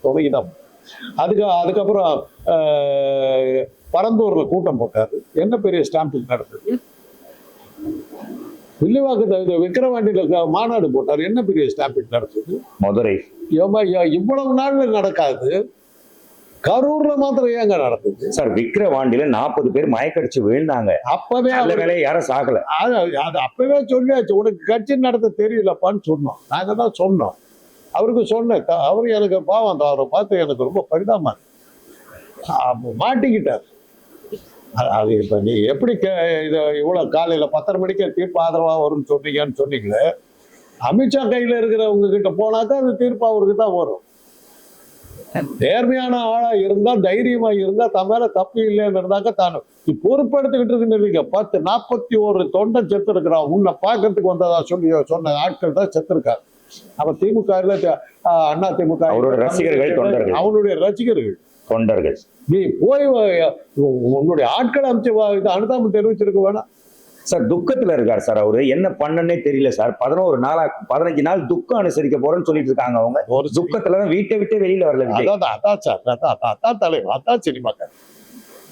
துவங்கிதான். அதுக்கப்புறம் பரந்தூர்ல கூட்டம் போட்டாரு. என்ன பெரிய ஸ்டாம்பிங் நடந்தது. வில்லிவாக்கு விக்கிரவாண்டியில மாநாடு போட்டாரு. என்ன பெரிய ஸ்டாம்பிங் நடந்தது. மதுரை இவ்வளவு நாள்ல நடக்காது. கரூர்ல மாத்திரம் ஏங்க நடந்தது சார்? விக்கிரவாண்டியில 40 பேர் மயக்கடிச்சு விழுந்தாங்க. அப்பவே வேலையை யாரும் சாகல. அது அப்பவே சொல்லியாச்சு. உனக்கு கட்சி நடத்த தெரியலப்பான்னு சொன்னோம். நாங்க தான் சொன்னோம். அவருக்கு சொன்னேன். அவரு எனக்கு பாவம், அவரை பார்த்து எனக்கு ரொம்ப பரிதாபமா மாட்டிக்கிட்டார். அது இப்ப நீ எப்படி இதை இவ்வளவு காலையில 10:30 மணிக்கு தீர்ப்பு ஆதரவா வரும்னு சொன்னீங்களே, அமித்ஷா கையில இருக்கிறவங்க கிட்ட போனாக்கா அது தீர்ப்பு அவருக்கு தான் வரும். நேர்மையான ஆளா இருந்தா, தைரியமா இருந்தா, தன் மேல தப்பு இல்லைன்னு இருந்தாக்க தானே நீ பொறுப்பெடுத்துக்கிட்டு இருக்குன்னு 41 தொண்டன் செத்து இருக்கிறான். உன்னை பார்க்கறதுக்கு வந்ததா சொன்ன ஆட்கள் தான் செத்துருக்காரு. அப்ப திமுக அண்ணா திமுக அவருடைய ரசிகர்கள் தொண்டர்கள், அவனுடைய ரசிகர்கள் தொண்டர்கள். நீ போய் உன்னுடைய ஆட்களை அமைச்சு அனுதாபம் தெரிவிச்சிருக்க வேணாம் சார்? துக்கத்துல இருக்காரு சார். அவரு என்ன பண்ணனே தெரியல சார். 15 நாள் துக்கம் அனுசரிக்க போறேன்னு சொல்லிட்டு இருக்காங்க. அவங்க ஒரு துக்கத்துலதான் வீட்டை விட்டே வெளியில வரல. அதான் சார், அதான் தலைவர், அதான் சினிமாக்கார்.